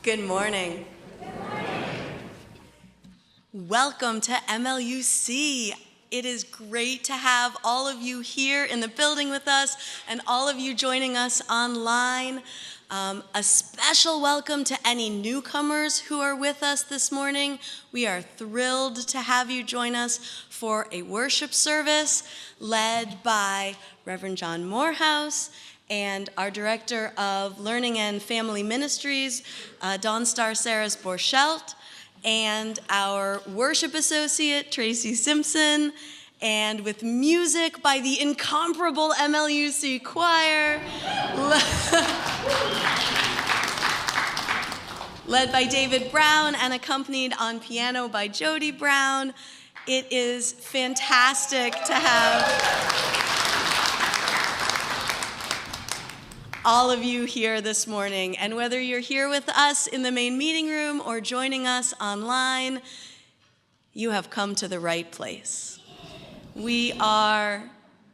Good morning. Welcome to MLUC. It is great to have all of you here in the building with us and all of you joining us online. A special welcome to any newcomers who are with us this morning. We are thrilled to have you join us for a worship service led by Reverend John Morehouse and our Director of Learning and Family Ministries, Dawn Star Sarahs-Borchelt, and our Worship Associate, Tracy Simpson, and with music by the incomparable MLUC Choir, led by David Brown and accompanied on piano by Jodie Brown. It is fantastic to have all of you here this morning. And whether you're here with us in the main meeting room or joining us online, you have come to the right place. We are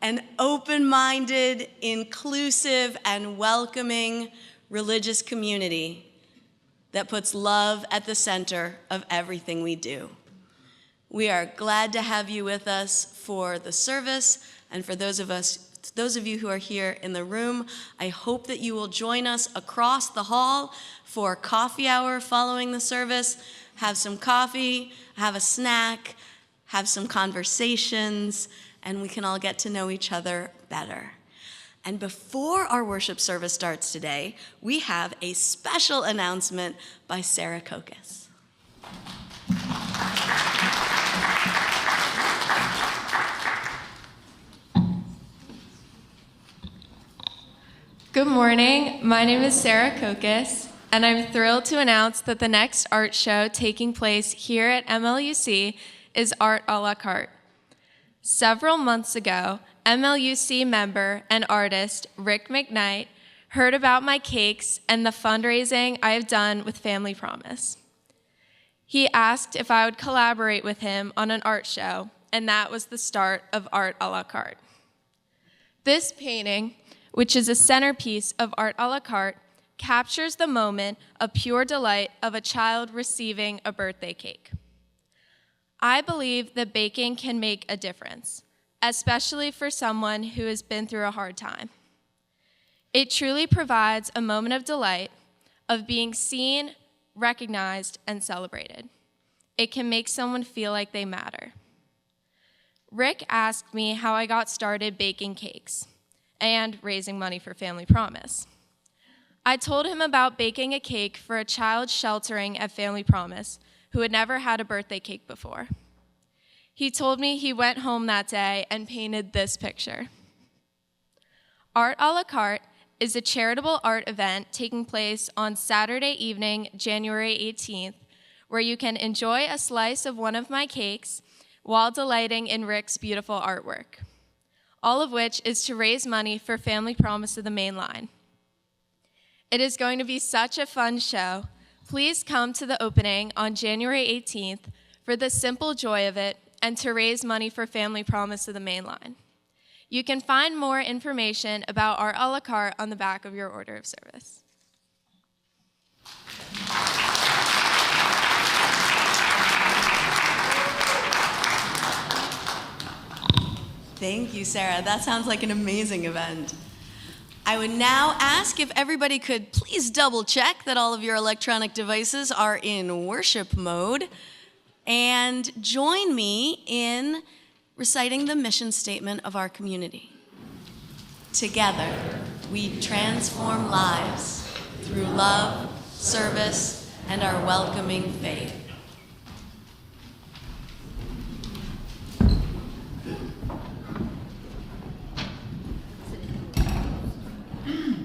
an open-minded, inclusive, and welcoming religious community that puts love at the center of everything we do. We are glad to have you with us for the service, and for those of you who are here in the room, I hope that you will join us across the hall for coffee hour following the service. Have some coffee, have a snack, have some conversations, and we can all get to know each other better. And before our worship service starts today, we have a special announcement by Sarah Kokas. Good morning, my name is Sarah Kokas, and I'm thrilled to announce that the next art show taking place here at MLUC is Art a la carte. Several months ago, MLUC member and artist Rick McKnight heard about my cakes and the fundraising I have done with Family Promise. He asked if I would collaborate with him on an art show, and that was the start of Art a la carte. This painting, which is a centerpiece of Art a la carte, captures the moment of pure delight of a child receiving a birthday cake. I believe that baking can make a difference, especially for someone who has been through a hard time. It truly provides a moment of delight, of being seen, recognized, and celebrated. It can make someone feel like they matter. Rick asked me how I got started baking cakes and raising money for Family Promise. I told him about baking a cake for a child sheltering at Family Promise who had never had a birthday cake before. He told me he went home that day and painted this picture. Art a la carte is a charitable art event taking place on Saturday evening, January 18th, where you can enjoy a slice of one of my cakes while delighting in Rick's beautiful artwork, all of which is to raise money for Family Promise of the Main Line. It is going to be such a fun show. Please come to the opening on January 18th for the simple joy of it and to raise money for Family Promise of the Main Line. You can find more information about Art a la carte on the back of your order of service. Thank you, Sarah. That sounds like an amazing event. I would now ask if everybody could please double check that all of your electronic devices are in worship mode and join me in reciting the mission statement of our community. Together, we transform lives through love, service, and our welcoming faith. Amen.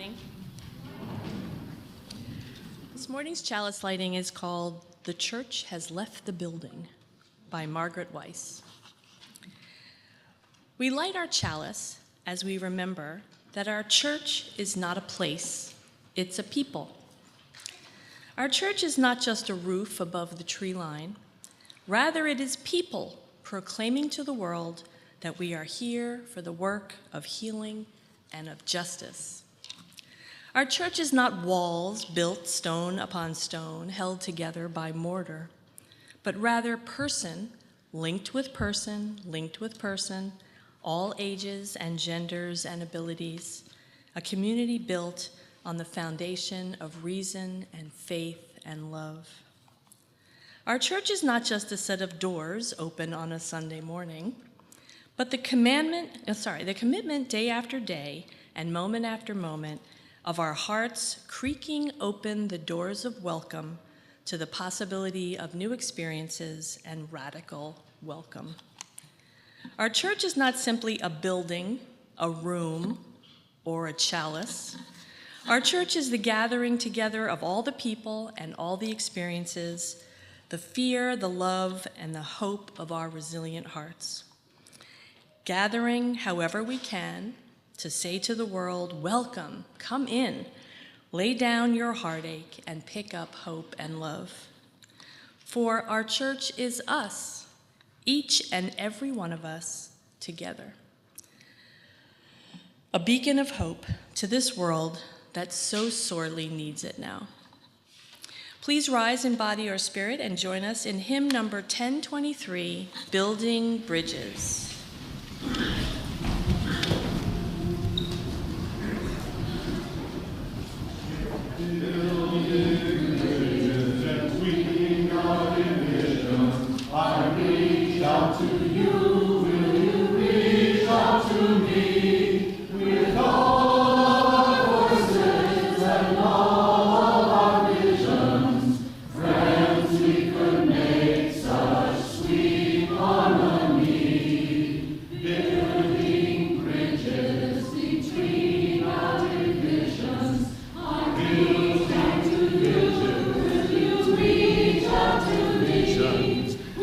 morning. This morning's Chalice Lighting is called "The Church Has Left the Building" by Margaret Weis. We light our chalice as we remember that our church is not a place, it's a people. Our church is not just a roof above the tree line. Rather, it is people proclaiming to the world that we are here for the work of healing and of justice. Our church is not walls built stone upon stone, held together by mortar, but rather person, linked with person, all ages and genders and abilities, a community built on the foundation of reason and faith and love. Our church is not just a set of doors open on a Sunday morning, but the commitment day after day and moment after moment of our hearts creaking open the doors of welcome to the possibility of new experiences and radical welcome. Our church is not simply a building, a room, or a chalice. Our church is the gathering together of all the people and all the experiences, the fear, the love, and the hope of our resilient hearts. Gathering however we can to say to the world, welcome, come in, lay down your heartache and pick up hope and love. For our church is us, each and every one of us together. A beacon of hope to this world that so sorely needs it now. Please rise in body or spirit and join us in hymn number 1023, Building Bridges. Out to you, will you reach out to me with all our voices and all our visions? Friends, we could make such sweet harmony, building bridges between our divisions. I reach out to you, will you reach out to me with all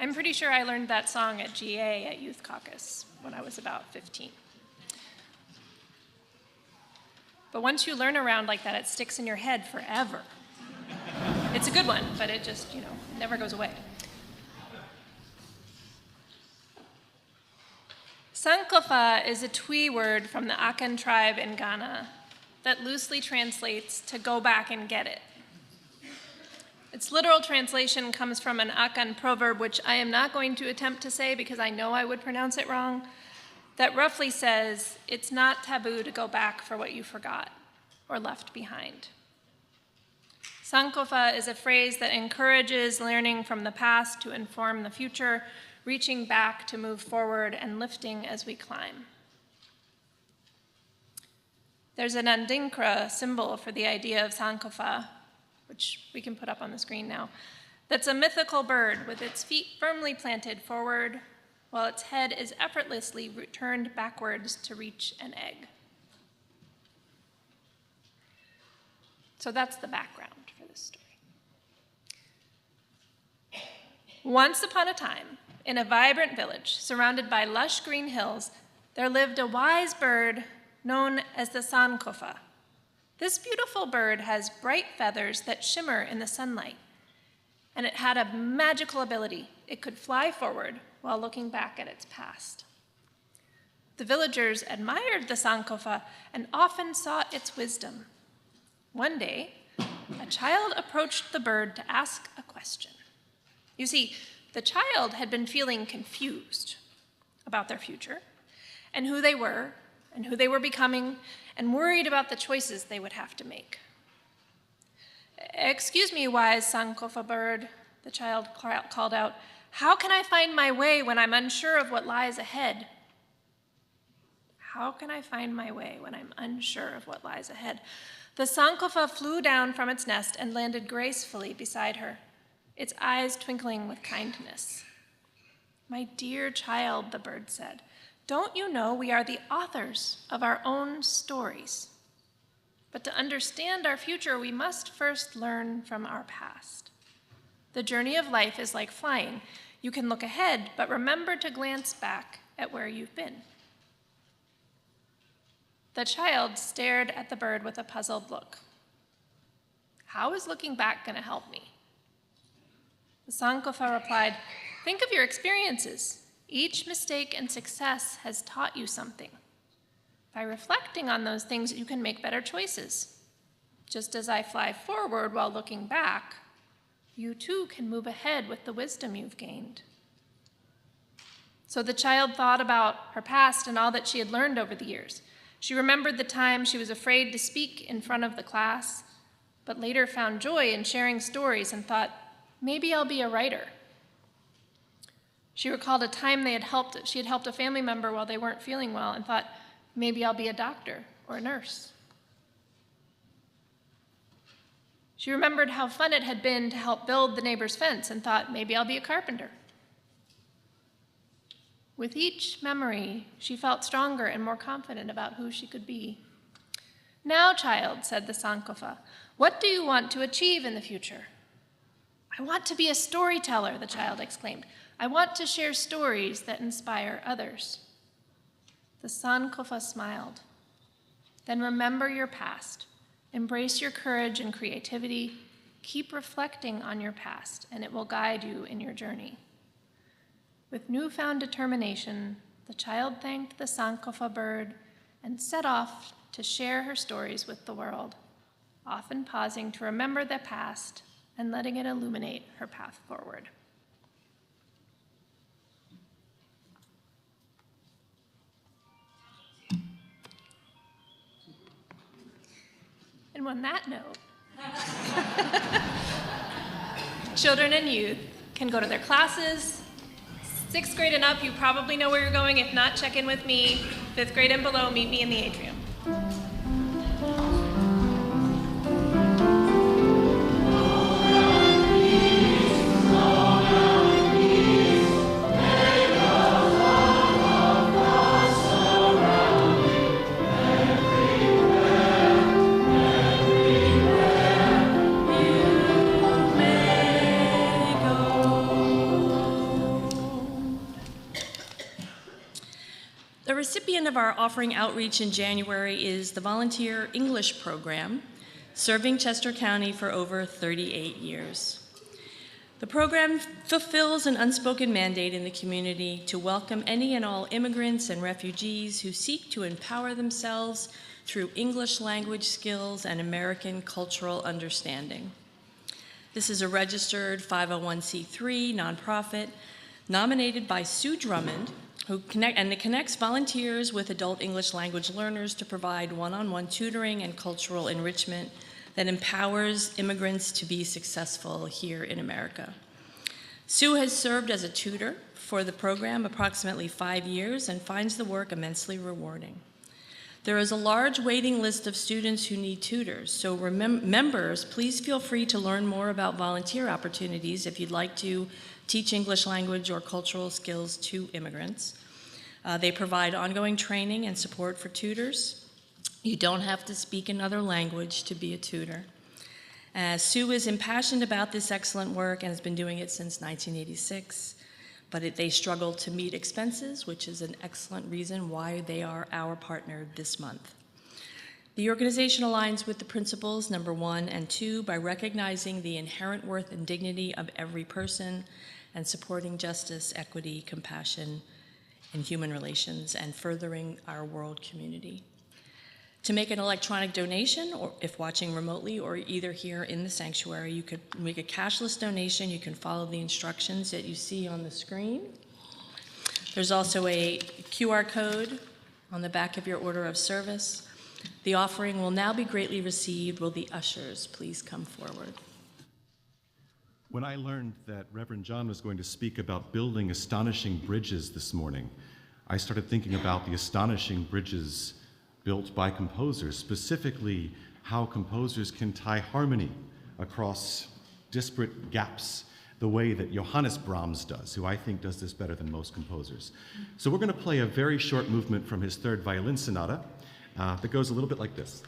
I'm pretty sure I learned that song at GA at Youth Caucus when I was about 15. But once you learn a round like that, it sticks in your head forever. It's a good one, but it just, never goes away. Sankofa is a Twi word from the Akan tribe in Ghana that loosely translates to go back and get it. Its literal translation comes from an Akan proverb, which I am not going to attempt to say because I know I would pronounce it wrong, that roughly says, it's not taboo to go back for what you forgot or left behind. Sankofa is a phrase that encourages learning from the past to inform the future, reaching back to move forward and lifting as we climb. There's an Andinkra symbol for the idea of Sankofa, which we can put up on the screen now, that's a mythical bird with its feet firmly planted forward while its head is effortlessly turned backwards to reach an egg. So that's the background for this story. Once upon a time, in a vibrant village surrounded by lush green hills, there lived a wise bird known as the Sankofa. This beautiful bird has bright feathers that shimmer in the sunlight, and it had a magical ability. It could fly forward while looking back at its past. The villagers admired the Sankofa and often sought its wisdom. One day, a child approached the bird to ask a question. You see, the child had been feeling confused about their future and who they were becoming, and worried about the choices they would have to make. "Excuse me, wise Sankofa bird," the child called out. "How can I find my way when I'm unsure of what lies ahead?" How can I find my way when I'm unsure of what lies ahead? The Sankofa flew down from its nest and landed gracefully beside her, its eyes twinkling with kindness. "My dear child," the bird said, "don't you know we are the authors of our own stories? But to understand our future, we must first learn from our past. The journey of life is like flying. You can look ahead, but remember to glance back at where you've been." The child stared at the bird with a puzzled look. "How is looking back going to help me?" The Sankofa replied, "Think of your experiences. Each mistake and success has taught you something. By reflecting on those things, you can make better choices. Just as I fly forward while looking back, you too can move ahead with the wisdom you've gained." So the child thought about her past and all that she had learned over the years. She remembered the time she was afraid to speak in front of the class, but later found joy in sharing stories and thought, maybe I'll be a writer. She recalled a time she had helped a family member while they weren't feeling well and thought, maybe I'll be a doctor or a nurse. She remembered how fun it had been to help build the neighbor's fence and thought, maybe I'll be a carpenter. With each memory, she felt stronger and more confident about who she could be. "Now, child," said the Sankofa, "what do you want to achieve in the future?" "I want to be a storyteller," the child exclaimed. "I want to share stories that inspire others." The Sankofa smiled. "Then remember your past. Embrace your courage and creativity. Keep reflecting on your past, and it will guide you in your journey." With newfound determination, the child thanked the Sankofa bird and set off to share her stories with the world, often pausing to remember the past and letting it illuminate her path forward. And on that note, children and youth can go to their classes. 6th grade and up, you probably know where you're going. If not, check in with me. 5th grade and below, meet me in the atrium. The recipient of our offering outreach in January is the Volunteer English Program, serving Chester County for over 38 years. The program fulfills an unspoken mandate in the community to welcome any and all immigrants and refugees who seek to empower themselves through English language skills and American cultural understanding. This is a registered 501c3 nonprofit nominated by Sue Drummond, it connects volunteers with adult English language learners to provide one-on-one tutoring and cultural enrichment that empowers immigrants to be successful here in America. Sue has served as a tutor for the program approximately 5 years and finds the work immensely rewarding. There is a large waiting list of students who need tutors, so members, please feel free to learn more about volunteer opportunities if you'd like to teach English language or cultural skills to immigrants. They provide ongoing training and support for tutors. You don't have to speak another language to be a tutor. Sue is impassioned about this excellent work and has been doing it since 1986, but they struggle to meet expenses, which is an excellent reason why they are our partner this month. The organization aligns with the principles number 1 and 2 by recognizing the inherent worth and dignity of every person and supporting justice, equity, compassion, and human relations, and furthering our world community. To make an electronic donation, or if watching remotely or either here in the sanctuary, you could make a cashless donation. You can follow the instructions that you see on the screen. There's also a QR code on the back of your order of service. The offering will now be greatly received. Will the ushers please come forward? When I learned that Reverend John was going to speak about building astonishing bridges this morning, I started thinking about the astonishing bridges built by composers, specifically how composers can tie harmony across disparate gaps, the way that Johannes Brahms does, who I think does this better than most composers. So we're going to play a very short movement from his third violin sonata that goes a little bit like this.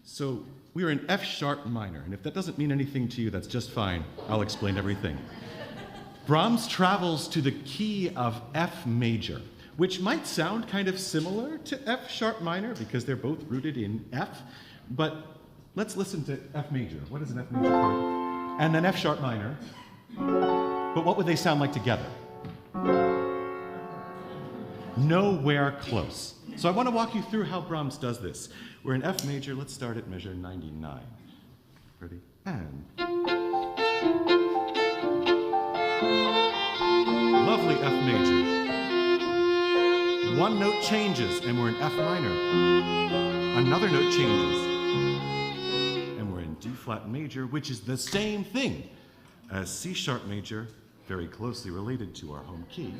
So we're in F sharp minor, and if that doesn't mean anything to you, that's just fine. I'll explain everything. Brahms travels to the key of F major, which might sound kind of similar to F sharp minor because they're both rooted in F, but let's listen to F major. What is an F major chord? And then F sharp minor. But what would they sound like together? Nowhere close. So I want to walk you through how Brahms does this. We're in F major. Let's start at measure 99. Ready? And. Lovely F major. One note changes, and we're in F minor. Another note changes, and we're in D flat major, which is the same thing as C sharp major, very closely related to our home key.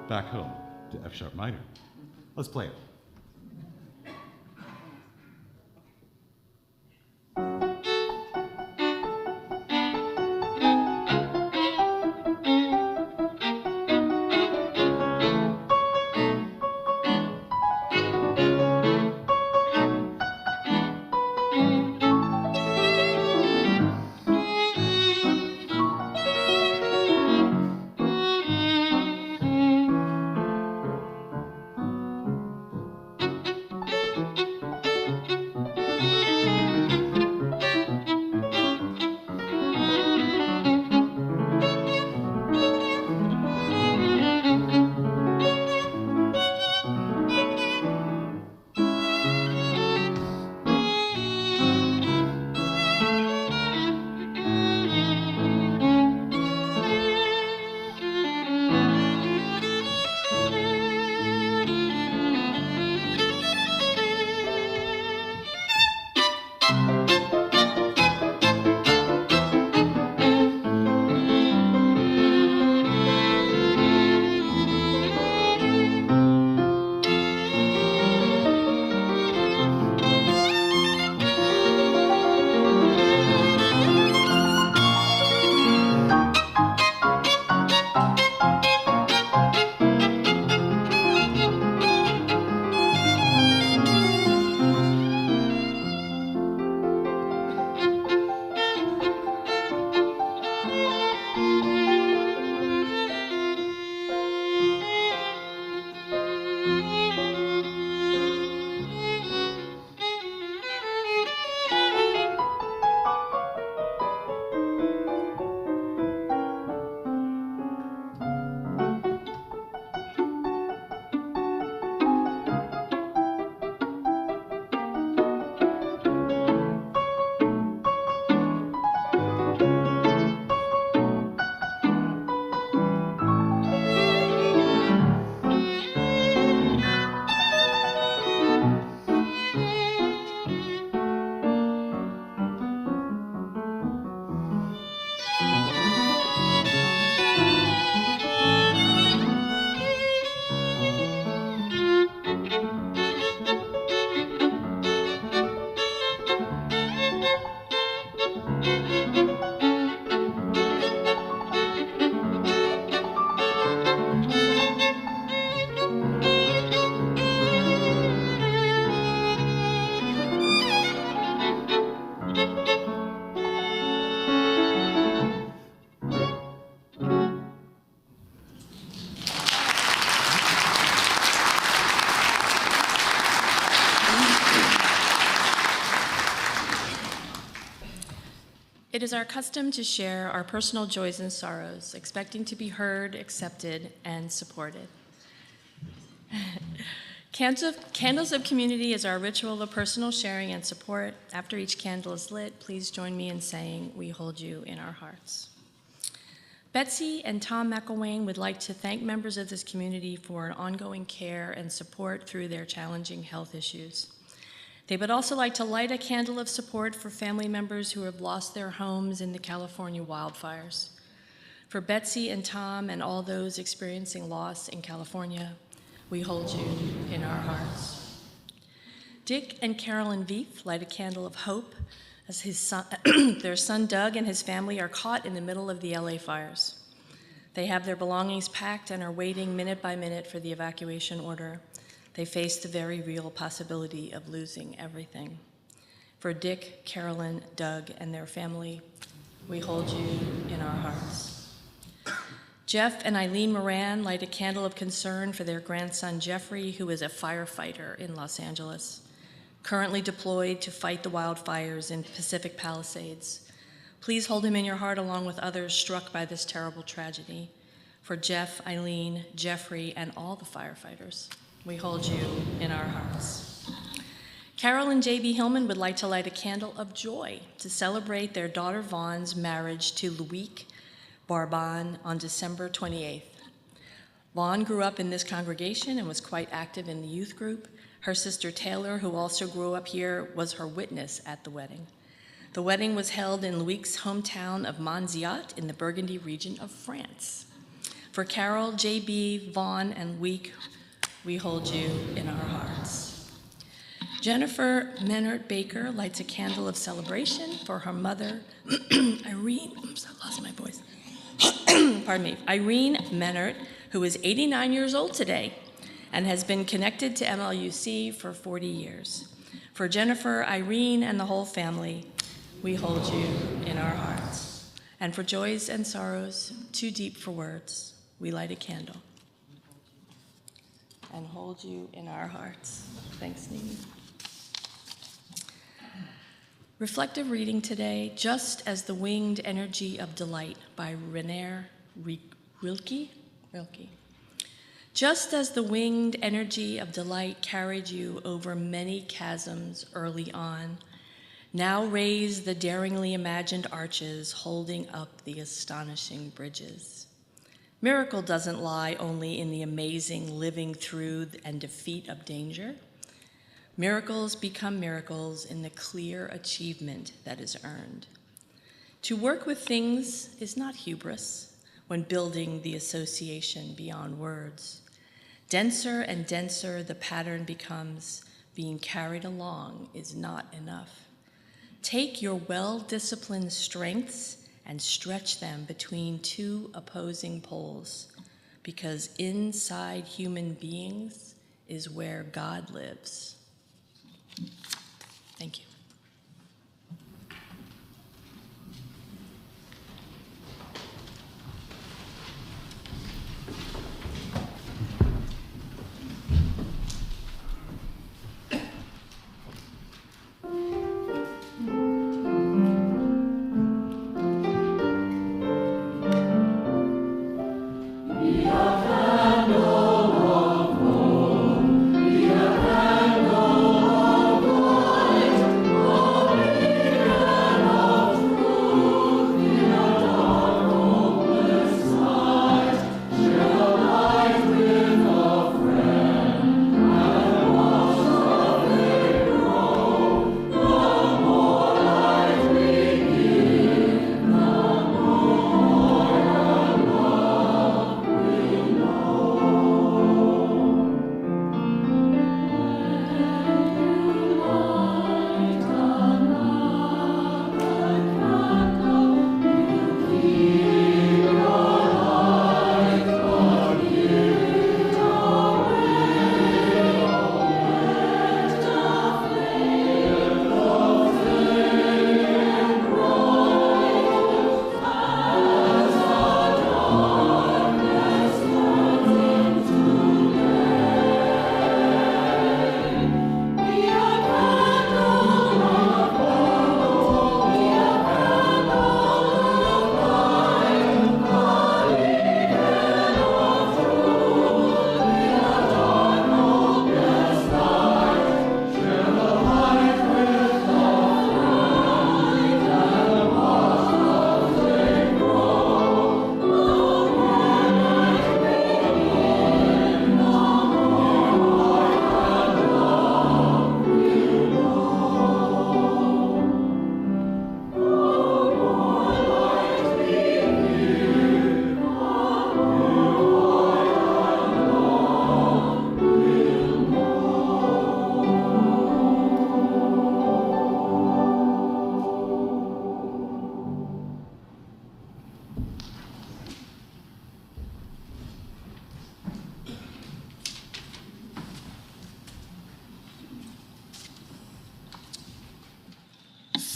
Back home to F sharp minor. Let's play it. It is our custom to share our personal joys and sorrows, expecting to be heard, accepted, and supported. Candles of community is our ritual of personal sharing and support. After each candle is lit, please join me in saying, "We hold you in our hearts." Betsy and Tom McElwain would like to thank members of this community for an ongoing care and support through their challenging health issues. They would also like to light a candle of support for family members who have lost their homes in the California wildfires. For Betsy and Tom and all those experiencing loss in California, we hold you in our hearts. Dick and Carolyn Veith light a candle of hope as their son Doug and his family are caught in the middle of the LA fires. They have their belongings packed and are waiting minute by minute for the evacuation order. They face the very real possibility of losing everything. For Dick, Carolyn, Doug, and their family, we hold you in our hearts. Jeff and Eileen Moran light a candle of concern for their grandson Jeffrey, who is a firefighter in Los Angeles, currently deployed to fight the wildfires in Pacific Palisades. Please hold him in your heart along with others struck by this terrible tragedy. For Jeff, Eileen, Jeffrey, and all the firefighters, we hold you in our hearts. Carol and J.B. Hillman would like to light a candle of joy to celebrate their daughter Vaughn's marriage to Loïc Barban on December 28th. Vaughn grew up in this congregation and was quite active in the youth group. Her sister Taylor, who also grew up here, was her witness at the wedding. The wedding was held in Loïc's hometown of Monziat in the Burgundy region of France. For Carol, J.B., Vaughn, and Loïc, we hold you in our hearts. Jennifer Menard Baker lights a candle of celebration for her mother, Irene, oops, I lost my voice. Pardon me, Irene Menard, who is 89 years old today and has been connected to MLUC for 40 years. For Jennifer, Irene, and the whole family, we hold you in our hearts. And for joys and sorrows too deep for words, we light a candle and hold you in our hearts. Thanks, Nini. Reflective reading today, Just as the Winged Energy of Delight by Rilke. Just as the winged energy of delight carried you over many chasms early on, now raise the daringly imagined arches holding up the astonishing bridges. Miracle doesn't lie only in the amazing living through and defeat of danger. Miracles become miracles in the clear achievement that is earned. To work with things is not hubris when building the association beyond words. Denser and denser the pattern becomes, being carried along is not enough. Take your well-disciplined strengths and stretch them between two opposing poles, because inside human beings is where God lives. Thank you. Be a candle of hope, be a candle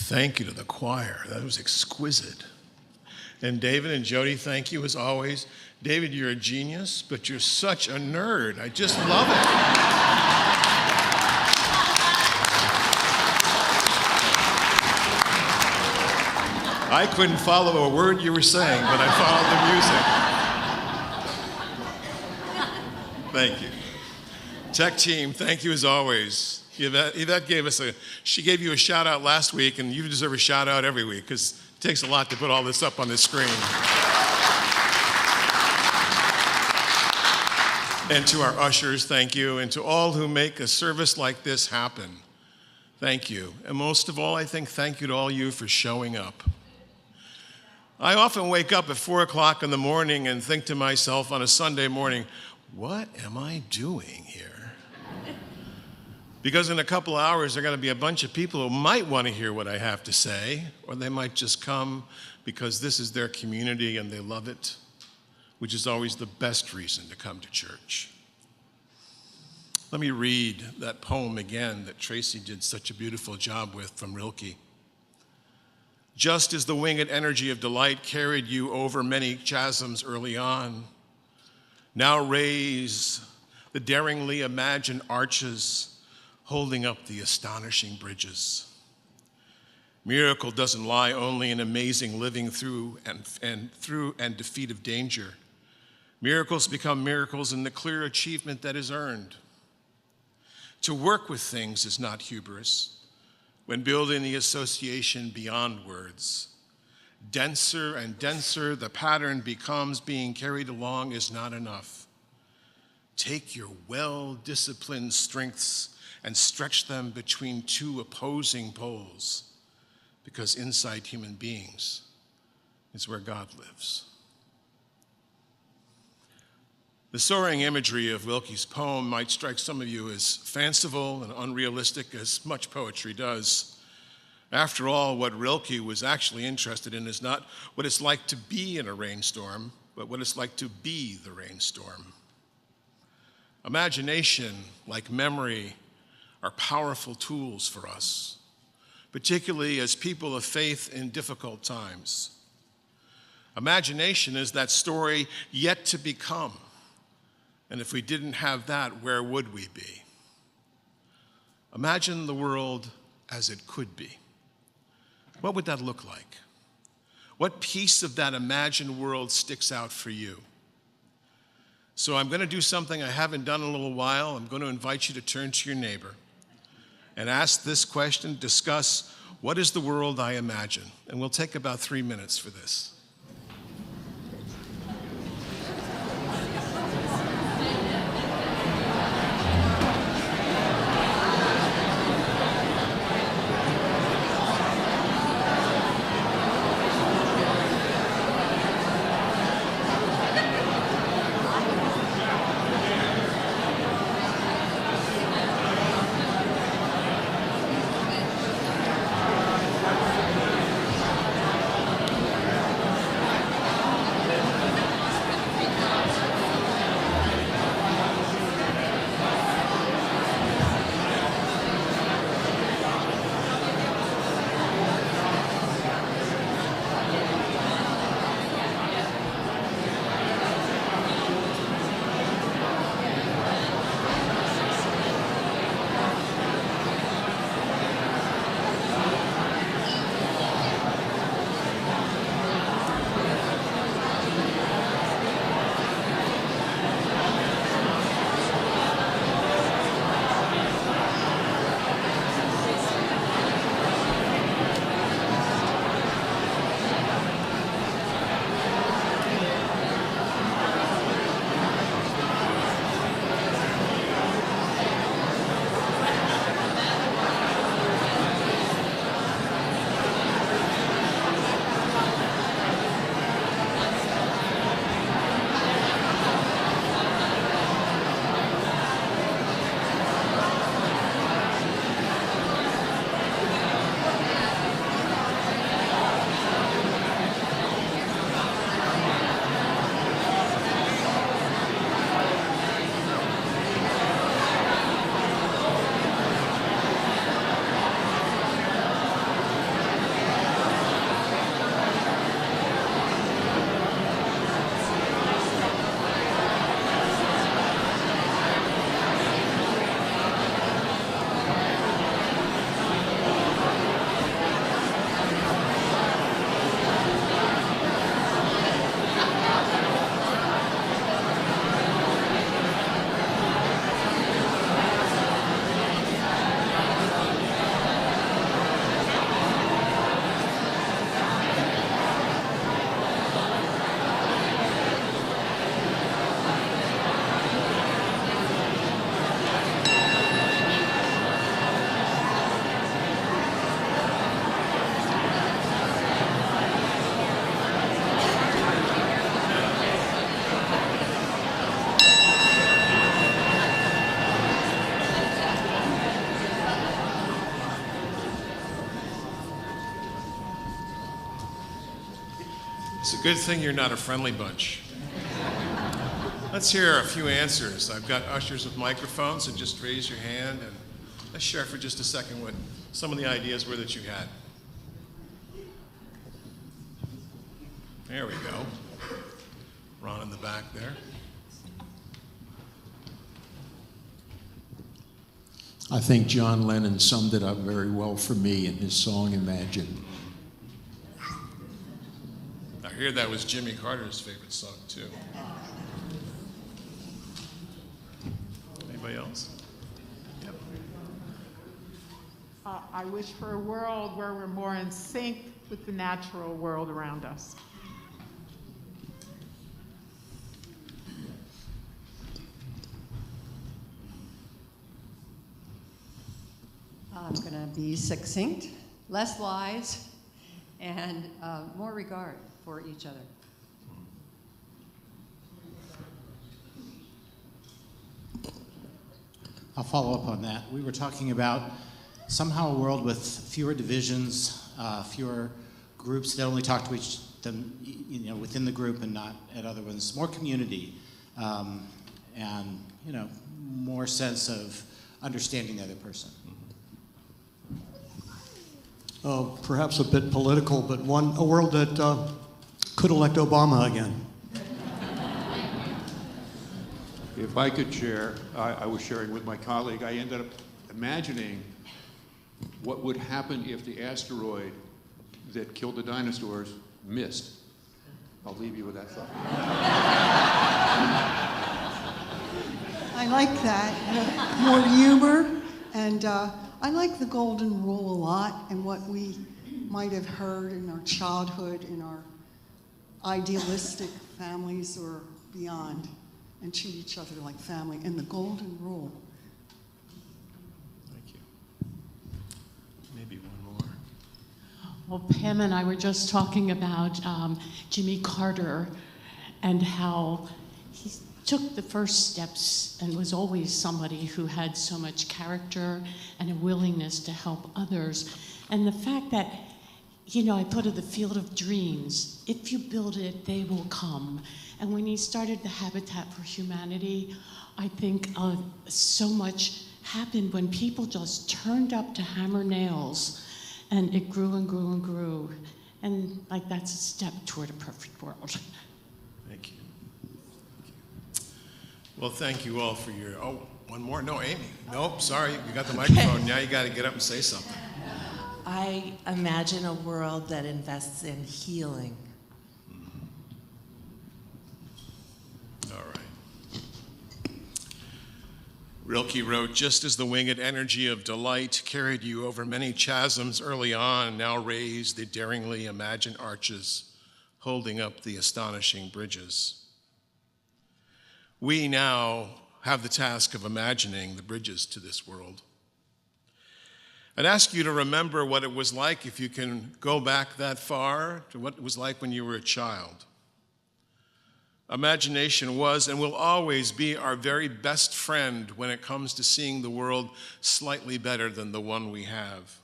Thank you to the choir. That was exquisite. And David and Jodie, thank you as always. David, you're a genius, but you're such a nerd. I just love it. I couldn't follow a word you were saying, but I followed the music. Thank you. Tech team, thank you as always. Yvette she gave you a shout out last week, and you deserve a shout out every week because it takes a lot to put all this up on the screen. And to our ushers, thank you. And to all who make a service like this happen, thank you. And most of all, I think thank you to all you for showing up. I often wake up at 4 o'clock in the morning and think to myself on a Sunday morning, what am I doing here? Because in a couple hours, there are going to be a bunch of people who might want to hear what I have to say, or they might just come because this is their community and they love it, which is always the best reason to come to church. Let me read that poem again that Tracy did such a beautiful job with from Rilke. Just as the winged energy of delight carried you over many chasms early on, now raise the daringly imagined arches holding up the astonishing bridges. Miracle doesn't lie only in amazing living through and defeat of danger. Miracles become miracles in the clear achievement that is earned. To work with things is not hubris, when building the association beyond words. Denser and denser the pattern becomes, being carried along is not enough. Take your well-disciplined strengths and stretch them between two opposing poles, because inside human beings is where God lives. The soaring imagery of Rilke's poem might strike some of you as fanciful and unrealistic, as much poetry does. After all, what Rilke was actually interested in is not what it's like to be in a rainstorm, but what it's like to be the rainstorm. Imagination, like memory, are powerful tools for us, particularly as people of faith in difficult times. Imagination is that story yet to become. And if we didn't have that, where would we be? Imagine the world as it could be. What would that look like? What piece of that imagined world sticks out for you? So I'm going to do something I haven't done in a little while. I'm going to invite you to turn to your neighbor and ask this question, discuss, what is the world I imagine? And we'll take about 3 minutes for this. It's a good thing you're not a friendly bunch. Let's hear a few answers. I've got ushers with microphones, so just raise your hand and let's share for just a second what some of the ideas were that you had. There we go. Ron in the back there. I think John Lennon summed it up very well for me in his song Imagine. I hear that was Jimmy Carter's favorite song too. Anybody else? Yep. I wish for a world where we're more in sync with the natural world around us. I'm going to be succinct, less lies, and more regard for each other. I'll follow up on that. We were talking about somehow a world with fewer divisions, fewer groups that only talk to them, within the group and not at other ones. More community, and more sense of understanding the other person. Perhaps a bit political, but a world that could elect Obama again. If I could share, I was sharing with my colleague, I ended up imagining what would happen if the asteroid that killed the dinosaurs missed. I'll leave you with that thought. I like that. More humor, and I like the golden rule a lot and what we might have heard in our childhood, in our idealistic families or beyond, and treat each other like family, and the golden rule. Thank you. Maybe one more. Well, Pam and I were just talking about Jimmy Carter and how he took the first steps and was always somebody who had so much character and a willingness to help others. And the fact that, I thought of the field of dreams. If you build it, they will come. And when he started the Habitat for Humanity, I think so much happened when people just turned up to hammer nails, and it grew and grew and grew. And that's a step toward a perfect world. Thank you. Well, thank you all for your, one more? No, Amy. Nope, sorry, you got the microphone. Now you got to get up and say something. I imagine a world that invests in healing. All right. Rilke wrote, just as the winged energy of delight carried you over many chasms early on, now raise the daringly imagined arches, holding up the astonishing bridges. We now have the task of imagining the bridges to this world. I'd ask you to remember what it was like, if you can go back that far, to what it was like when you were a child. Imagination was and will always be our very best friend when it comes to seeing the world slightly better than the one we have.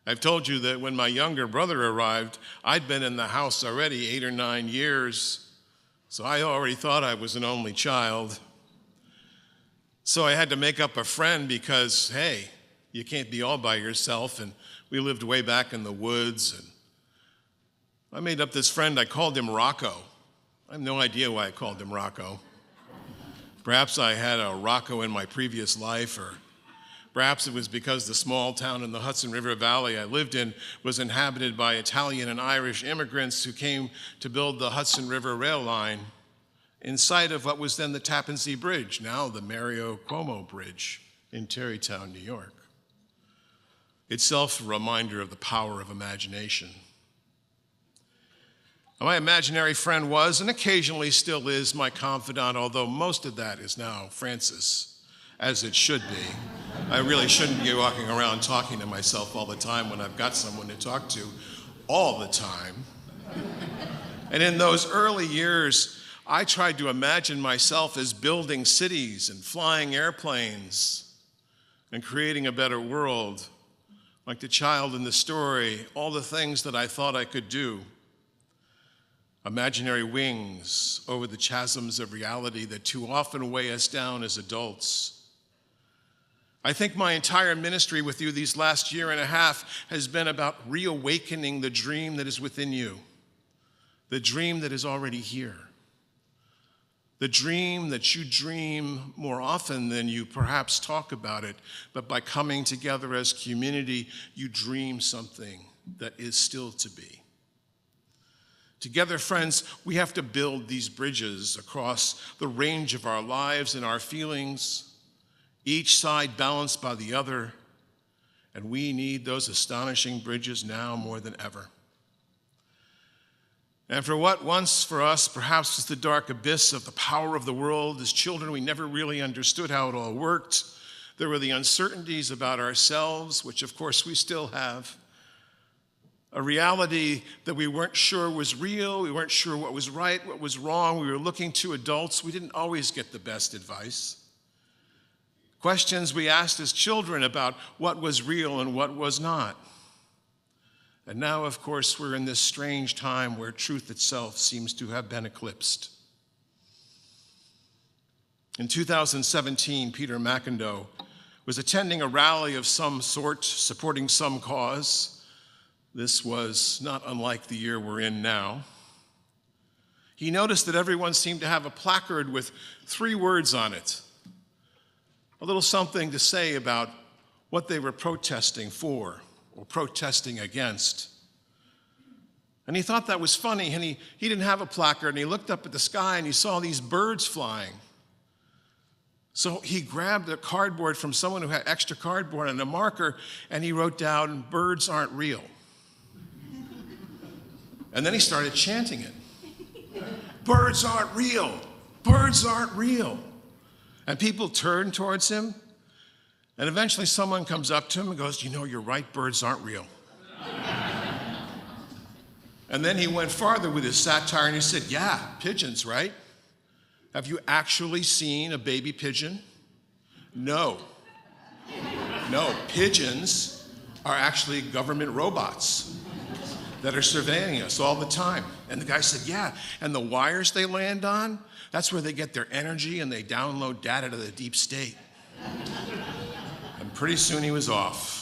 I've told you that when my younger brother arrived, I'd been in the house already 8 or 9 years, so I already thought I was an only child. So I had to make up a friend because, hey, you can't be all by yourself, and we lived way back in the woods. And I made up this friend, I called him Rocco. I have no idea why I called him Rocco. Perhaps I had a Rocco in my previous life, or perhaps it was because the small town in the Hudson River Valley I lived in was inhabited by Italian and Irish immigrants who came to build the Hudson River rail line in sight of what was then the Tappan Zee Bridge, now the Mario Cuomo Bridge in Tarrytown, New York. Itself a reminder of the power of imagination. My imaginary friend was, and occasionally still is, my confidant, although most of that is now Francis, as it should be. I really shouldn't be walking around talking to myself all the time when I've got someone to talk to all the time. And in those early years, I tried to imagine myself as building cities and flying airplanes and creating a better world. Like the child in the story, all the things that I thought I could do. imaginary wings over the chasms of reality that too often weigh us down as adults. I think my entire ministry with you these last year and a half has been about reawakening the dream that is within you, the dream that is already here, the dream that you dream more often than you perhaps talk about it, but by coming together as community, you dream something that is still to be. Together, friends, we have to build these bridges across the range of our lives and our feelings, each side balanced by the other, and we need those astonishing bridges now more than ever. And for what once for us perhaps was the dark abyss of the power of the world, as children we never really understood how it all worked. There were the uncertainties about ourselves, which of course we still have. A reality that we weren't sure was real, we weren't sure what was right, what was wrong. We were looking to adults. We didn't always get the best advice. Questions we asked as children about what was real and what was not. And now, of course, we're in this strange time where truth itself seems to have been eclipsed. In 2017, Peter McIndoe was attending a rally of some sort, supporting some cause. This was not unlike the year we're in now. He noticed that everyone seemed to have a placard with 3 words on it. A little something to say about what they were protesting for or protesting against. And he thought that was funny, and he didn't have a placard, and he looked up at the sky and he saw these birds flying. So he grabbed a cardboard from someone who had extra cardboard and a marker, and he wrote down, "Birds aren't real." And then he started chanting it. Birds aren't real. Birds aren't real. And people turn towards him, and eventually someone comes up to him and goes, "You know, you're right, birds aren't real." And then he went farther with his satire and he said, "Yeah, pigeons, right? Have you actually seen a baby pigeon?" No. No, pigeons are actually government robots that are surveying us all the time. And the guy said, "Yeah, and the wires they land on, that's where they get their energy and they download data to the deep state." And pretty soon he was off.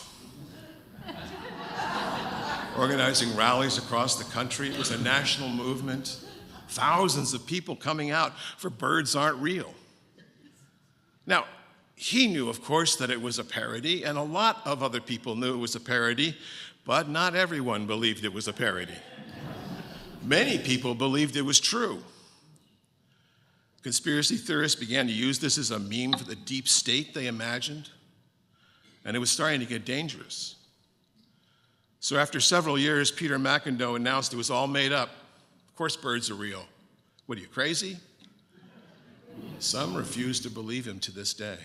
Organizing rallies across the country. It was a national movement. Thousands of people coming out for Birds Aren't Real. Now, he knew, of course, that it was a parody, and a lot of other people knew it was a parody, but not everyone believed it was a parody. Many people believed it was true. Conspiracy theorists began to use this as a meme for the deep state they imagined, and it was starting to get dangerous. So after several years, Peter McIndoe announced it was all made up. Of course birds are real. What are you, crazy? Some refuse to believe him to this day.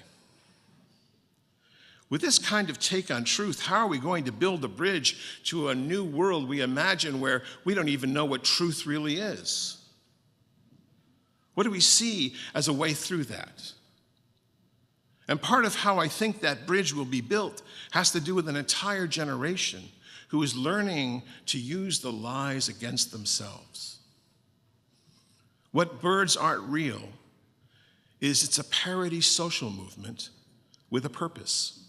With this kind of take on truth, how are we going to build a bridge to a new world we imagine where we don't even know what truth really is? What do we see as a way through that? And part of how I think that bridge will be built has to do with an entire generation who is learning to use the lies against themselves. What Birds Aren't Real is it's a parody social movement with a purpose.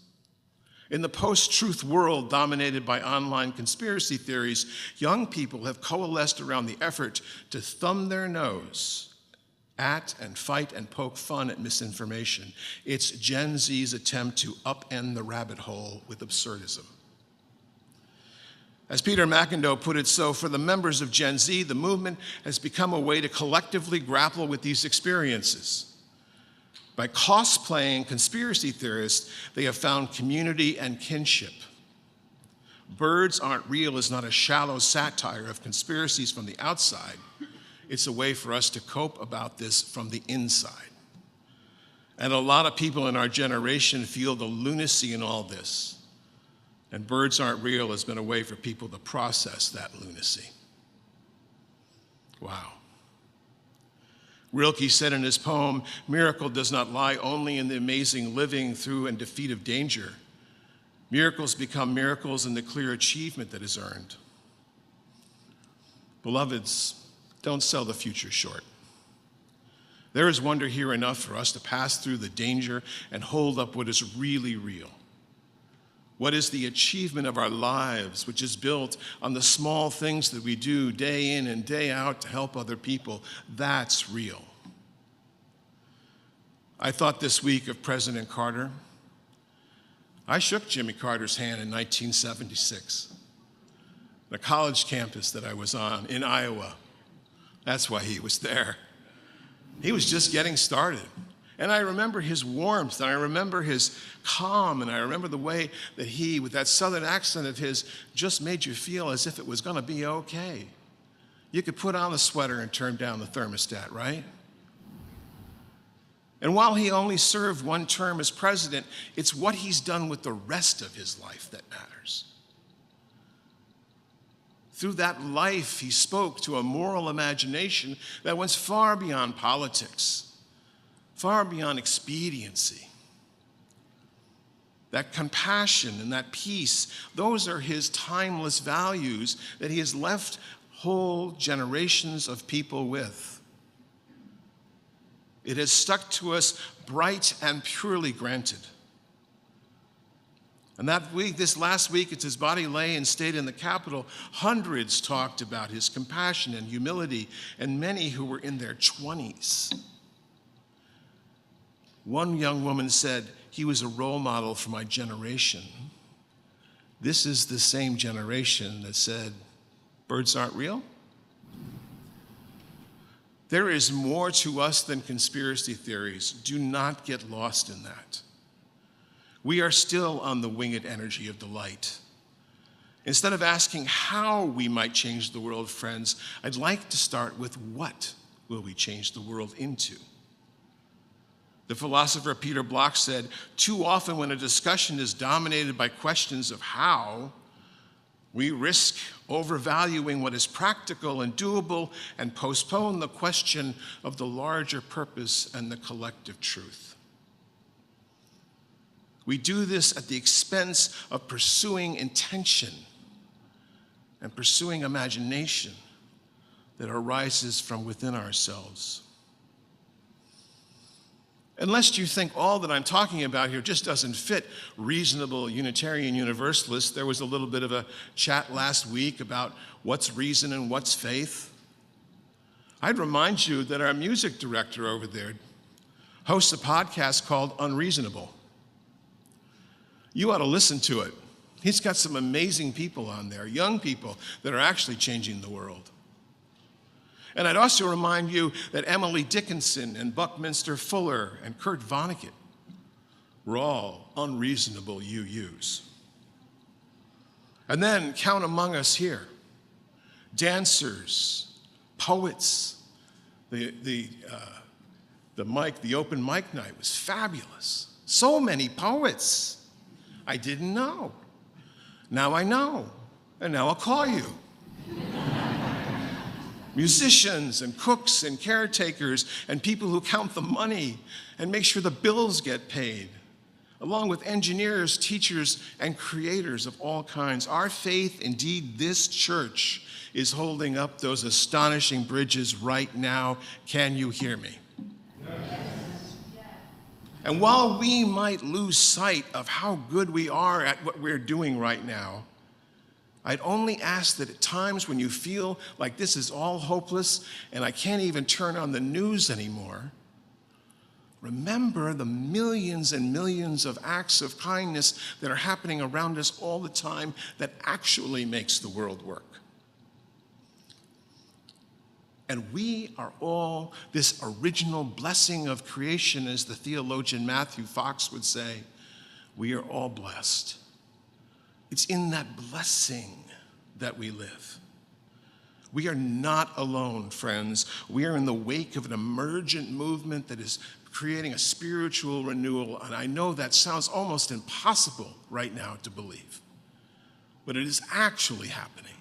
In the post-truth world dominated by online conspiracy theories, young people have coalesced around the effort to thumb their nose at and fight and poke fun at misinformation. It's Gen Z's attempt to upend the rabbit hole with absurdism. As Peter McIndoe put it so, for the members of Gen Z, the movement has become a way to collectively grapple with these experiences. By cosplaying conspiracy theorists, they have found community and kinship. Birds Aren't Real is not a shallow satire of conspiracies from the outside. It's a way for us to cope about this from the inside. And a lot of people in our generation feel the lunacy in all this. And Birds Aren't Real has been a way for people to process that lunacy. Wow. Rilke said in his poem, "Miracle does not lie only in the amazing living through and defeat of danger. Miracles become miracles in the clear achievement that is earned." Beloveds, don't sell the future short. There is wonder here enough for us to pass through the danger and hold up what is really real. What is the achievement of our lives, which is built on the small things that we do day in and day out to help other people? That's real. I thought this week of President Carter. I shook Jimmy Carter's hand in 1976, the college campus that I was on in Iowa. That's why he was there. He was just getting started. And I remember his warmth, and I remember his calm, and I remember the way that he, with that southern accent of his, just made you feel as if it was going to be okay. You could put on the sweater and turn down the thermostat, right? And while he only served one term as president, it's what he's done with the rest of his life that matters. Through that life, he spoke to a moral imagination that went far beyond politics, far beyond expediency. That compassion and that peace, those are his timeless values that he has left whole generations of people with. It has stuck to us bright and purely granted. And that week, this last week, as his body lay and stayed in the Capitol, hundreds talked about his compassion and humility, and many who were in their 20s. One young woman said, he was a role model for my generation. This is the same generation that said, birds aren't real. There is more to us than conspiracy theories. Do not get lost in that. We are still on the winged energy of delight. Instead of asking how we might change the world, friends, I'd like to start with what will we change the world into? The philosopher Peter Bloch said, too often when a discussion is dominated by questions of how, we risk overvaluing what is practical and doable and postpone the question of the larger purpose and the collective truth. We do this at the expense of pursuing intention and pursuing imagination that arises from within ourselves. Unless you think all that I'm talking about here just doesn't fit reasonable Unitarian Universalists, there was a little bit of a chat last week about what's reason and what's faith. I'd remind you that our music director over there hosts a podcast called Unreasonable. You ought to listen to it. He's got some amazing people on there, young people that are actually changing the world. And I'd also remind you that Emily Dickinson and Buckminster Fuller and Kurt Vonnegut were all unreasonable UUs. And then count among us here, dancers, poets. The open mic night was fabulous. So many poets. I didn't know. Now I know, and now I'll call you. Musicians and cooks and caretakers and people who count the money and make sure the bills get paid, along with engineers, teachers, and creators of all kinds. Our faith, indeed this church, is holding up those astonishing bridges right now. Can you hear me? Yes. And while we might lose sight of how good we are at what we're doing right now, I'd only ask that at times when you feel like this is all hopeless and I can't even turn on the news anymore, remember the millions and millions of acts of kindness that are happening around us all the time that actually makes the world work. And we are all this original blessing of creation, as the theologian Matthew Fox would say. We are all blessed. It's in that blessing that we live. We are not alone, friends. We are in the wake of an emergent movement that is creating a spiritual renewal, and I know that sounds almost impossible right now to believe, but it is actually happening.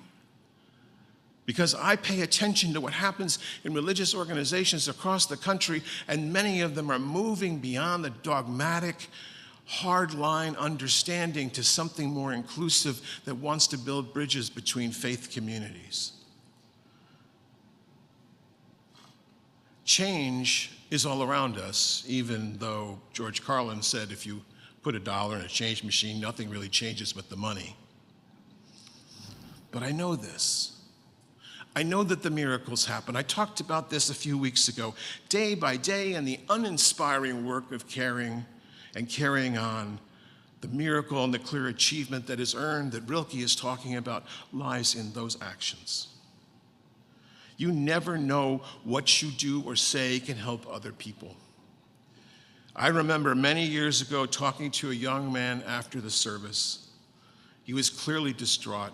Because I pay attention to what happens in religious organizations across the country, and many of them are moving beyond the dogmatic, hardline understanding to something more inclusive that wants to build bridges between faith communities. Change is all around us, even though George Carlin said if you put $1 in a change machine, nothing really changes but the money. But I know this. I know that the miracles happen. I talked about this a few weeks ago. Day by day, and the uninspiring work of caring and carrying on, the miracle and the clear achievement that is earned, that Rilke is talking about, lies in those actions. You never know what you do or say can help other people. I remember many years ago talking to a young man after the service. He was clearly distraught.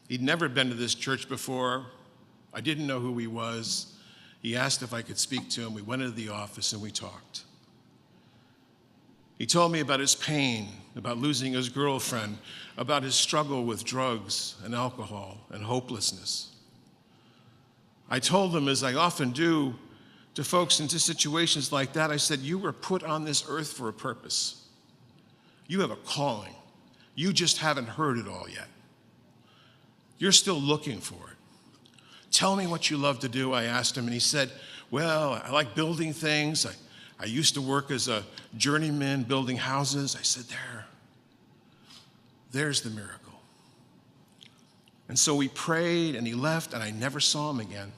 He'd never been to this church before. I didn't know who he was. He asked if I could speak to him. We went into the office and we talked. He told me about his pain, about losing his girlfriend, about his struggle with drugs and alcohol and hopelessness. I told him, as I often do to folks into situations like that, I said, you were put on this earth for a purpose. You have a calling. You just haven't heard it all yet. You're still looking for it. Tell me what you love to do, I asked him, and he said, well, I like building things. I used to work as a journeyman building houses. I said, there's the miracle. And so we prayed, and he left, and I never saw him again.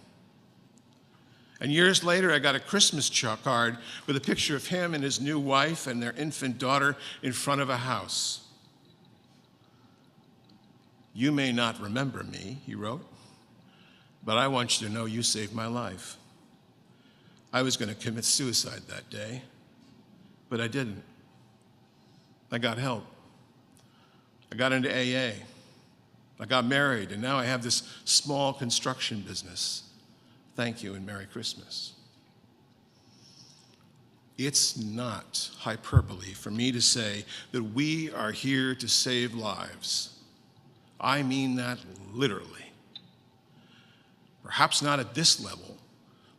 And years later, I got a Christmas card with a picture of him and his new wife and their infant daughter in front of a house. You may not remember me, he wrote, but I want you to know you saved my life. I was going to commit suicide that day, but I didn't. I got help. I got into AA. I got married, and now I have this small construction business. Thank you and Merry Christmas. It's not hyperbole for me to say that we are here to save lives. I mean that literally. Perhaps not at this level,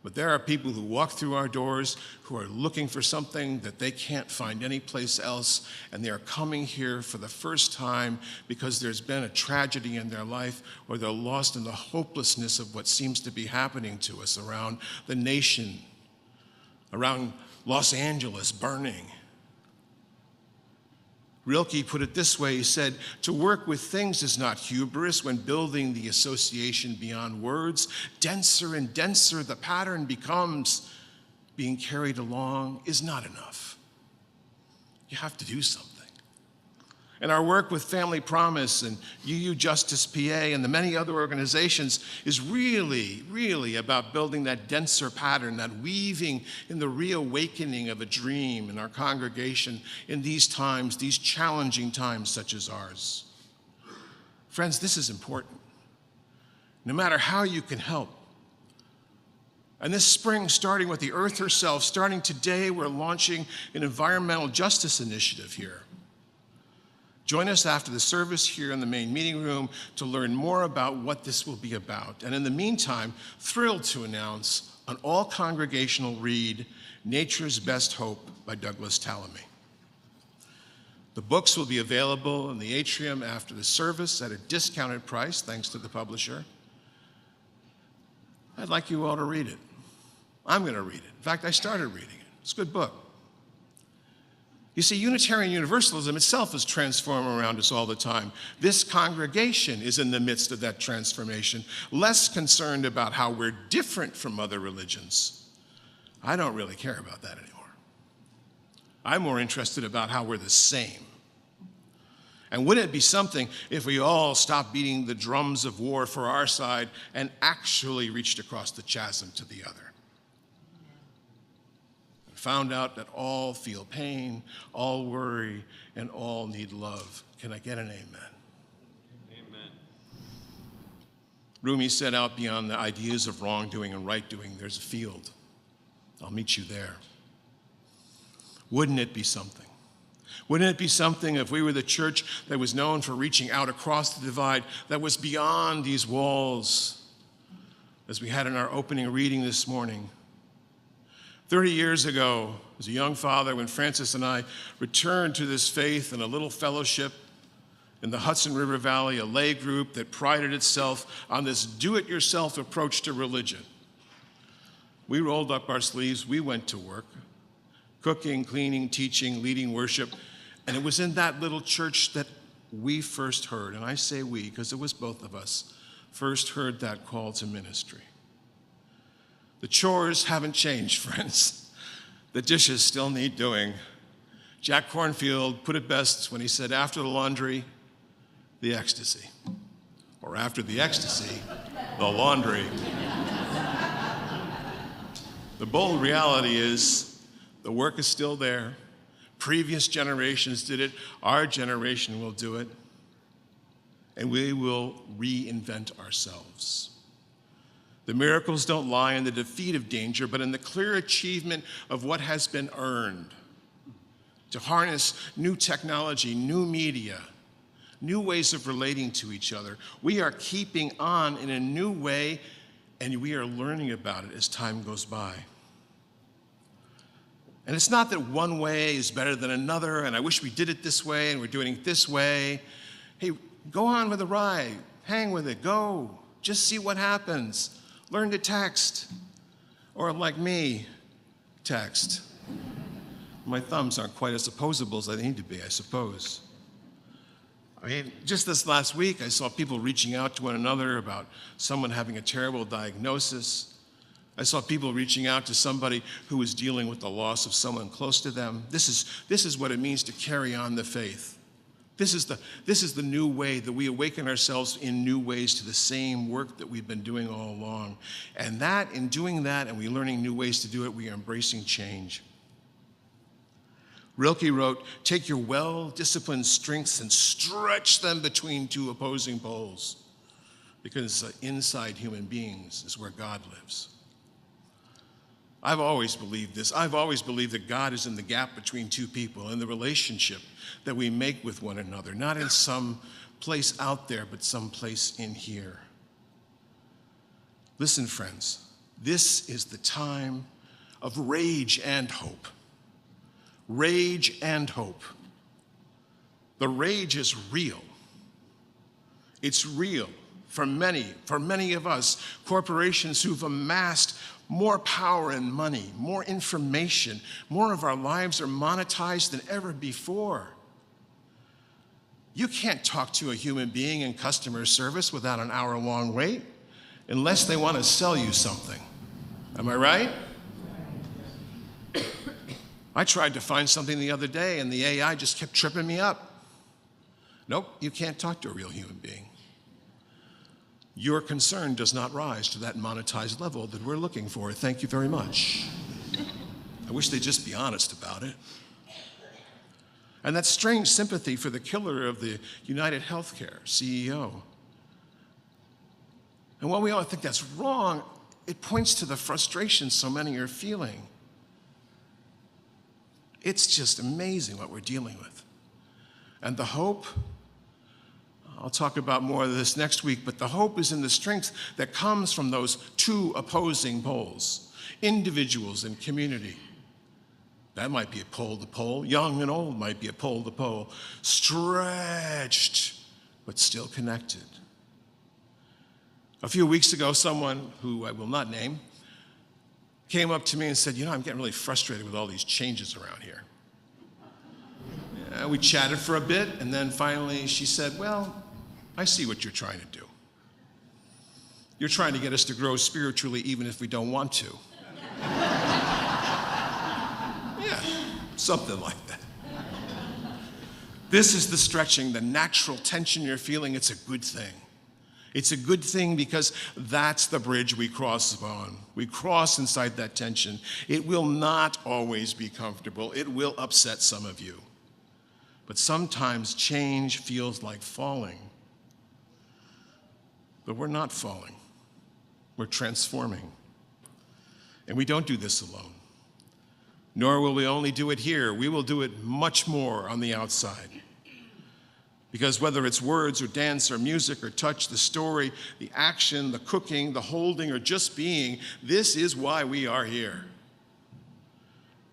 but there are people who walk through our doors who are looking for something that they can't find anyplace else, and they are coming here for the first time because there's been a tragedy in their life, or they're lost in the hopelessness of what seems to be happening to us around the nation, around Los Angeles burning. Rilke put it this way, he said, to work with things is not hubris when building the association beyond words. Denser and denser the pattern becomes, being carried along is not enough. You have to do something. And our work with Family Promise and UU Justice PA and the many other organizations is really, really about building that denser pattern, that weaving in the reawakening of a dream in our congregation in these times, these challenging times such as ours. Friends, this is important. No matter how you can help. And this spring, starting with the earth herself, starting today, we're launching an environmental justice initiative here. Join us after the service here in the main meeting room to learn more about what this will be about. And in the meantime, thrilled to announce an all-congregational read, Nature's Best Hope by Douglas Tallamy. The books will be available in the atrium after the service at a discounted price, thanks to the publisher. I'd like you all to read it. I'm going to read it. In fact, I started reading it. It's a good book. You see, Unitarian Universalism itself is transforming around us all the time. This congregation is in the midst of that transformation, less concerned about how we're different from other religions. I don't really care about that anymore. I'm more interested about how we're the same. And wouldn't it be something if we all stopped beating the drums of war for our side and actually reached across the chasm to the other? Found out that all feel pain, all worry, and all need love. Can I get an amen? Amen. Rumi said, out beyond the ideas of wrongdoing and right doing, there's a field. I'll meet you there. Wouldn't it be something? Wouldn't it be something if we were the church that was known for reaching out across the divide, that was beyond these walls, as we had in our opening reading this morning? 30 years ago, as a young father, when Francis and I returned to this faith in a little fellowship in the Hudson River Valley, a lay group that prided itself on this do-it-yourself approach to religion. We rolled up our sleeves, we went to work, cooking, cleaning, teaching, leading worship, and it was in that little church that we first heard, and I say we because it was both of us, first heard that call to ministry. The chores haven't changed, friends. The dishes still need doing. Jack Kornfield put it best when he said, after the laundry, the ecstasy. Or after the ecstasy, the laundry. The bold reality is the work is still there. Previous generations did it. Our generation will do it. And we will reinvent ourselves. The miracles don't lie in the defeat of danger, but in the clear achievement of what has been earned. To harness new technology, new media, new ways of relating to each other. We are keeping on in a new way, and we are learning about it as time goes by. And it's not that one way is better than another, and I wish we did it this way, and we're doing it this way. Hey, go on with the ride. Hang with it. Go. Just see what happens. Learn to text. Or like me, text. My thumbs aren't quite as opposable as they need to be, I suppose. I mean, just this last week, I saw people reaching out to one another about someone having a terrible diagnosis. I saw people reaching out to somebody who was dealing with the loss of someone close to them. This is what it means to carry on the faith. This is the new way that we awaken ourselves in new ways to the same work that we've been doing all along. And that, in doing that, and we learning new ways to do it, we are embracing change. Rilke wrote, take your well-disciplined strengths and stretch them between two opposing poles, because inside human beings is where God lives. I've always believed this. I've always believed that God is in the gap between two people, in the relationship that we make with one another, not in some place out there, but some place in here. Listen, friends, this is the time of rage and hope. Rage and hope. The rage is real. It's real for many of us, corporations who've amassed more power and money, more information, more of our lives are monetized than ever before. You can't talk to a human being in customer service without an hour-long wait unless they want to sell you something. Am I right? I tried to find something the other day, and the AI just kept tripping me up. Nope, you can't talk to a real human being. Your concern does not rise to that monetized level that we're looking for. Thank you very much. I wish they'd just be honest about it. And that strange sympathy for the killer of the United Healthcare CEO. And while we all think that's wrong, it points to the frustration so many are feeling. It's just amazing what we're dealing with. And the hope, I'll talk about more of this next week, but the hope is in the strength that comes from those two opposing poles, individuals and community. That might be a pole to pole. Young and old might be a pole to pole. Stretched, but still connected. A few weeks ago, someone who I will not name came up to me and said, I'm getting really frustrated with all these changes around here. We chatted for a bit, and then finally she said, well, I see what you're trying to do. You're trying to get us to grow spiritually even if we don't want to. Yeah, something like that. This is the stretching, the natural tension you're feeling. It's a good thing. It's a good thing because that's the bridge we cross upon. We cross inside that tension. It will not always be comfortable. It will upset some of you. But sometimes change feels like falling. But we're not falling. We're transforming. And we don't do this alone. Nor will we only do it here. We will do it much more on the outside. Because whether it's words or dance or music or touch, the story, the action, the cooking, the holding, or just being, this is why we are here.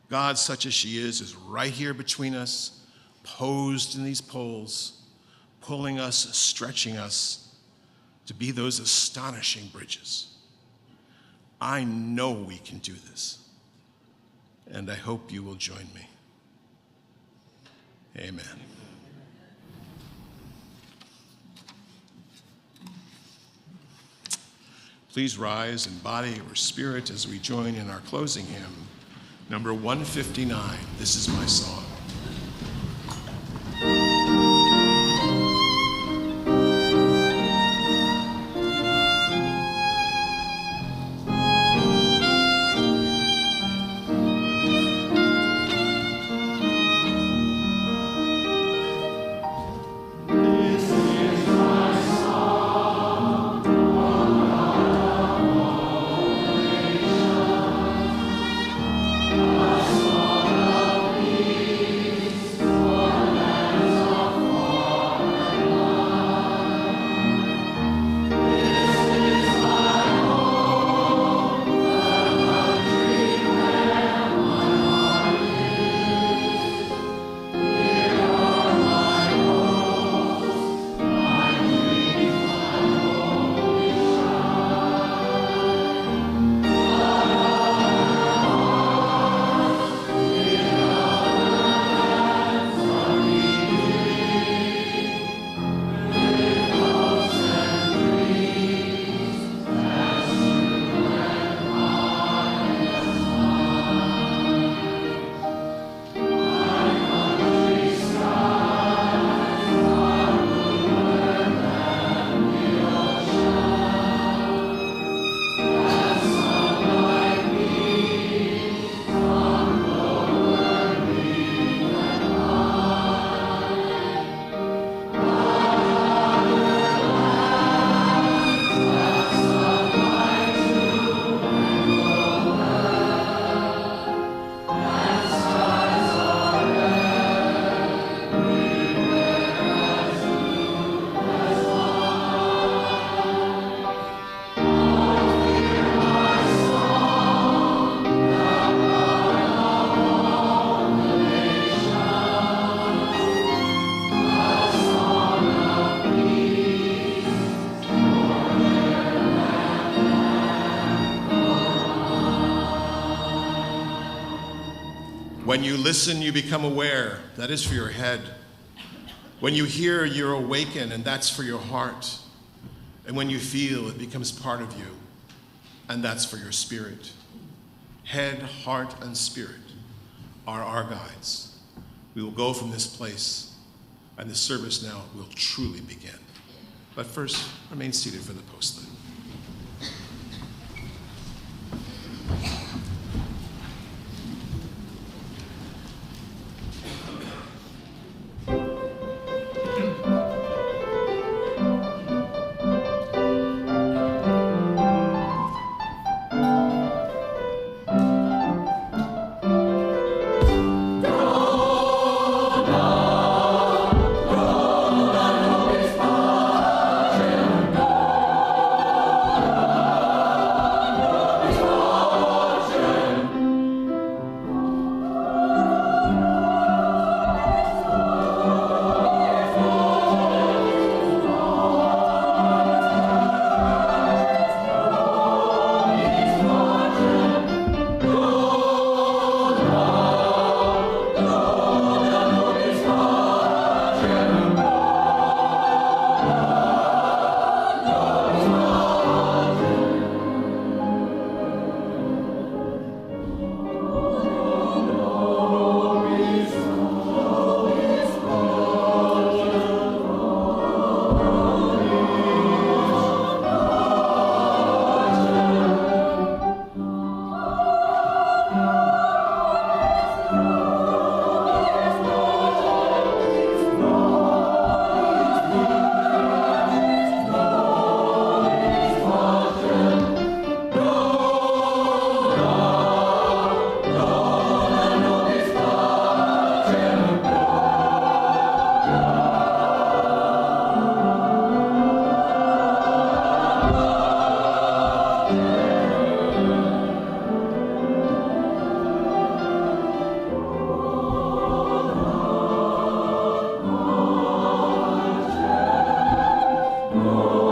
God, such as she is right here between us, posed in these poles, pulling us, stretching us to be those astonishing bridges. I know we can do this, and I hope you will join me. Amen. Please rise in body or spirit as we join in our closing hymn, number 159, This Is My Song. When you listen, you become aware. That is for your head. When you hear, you're awakened, and that's for your heart. And when you feel, it becomes part of you, and that's for your spirit. Head, heart, and spirit are our guides. We will go from this place, and the service now will truly begin. But first, remain seated for the postlude. Oh.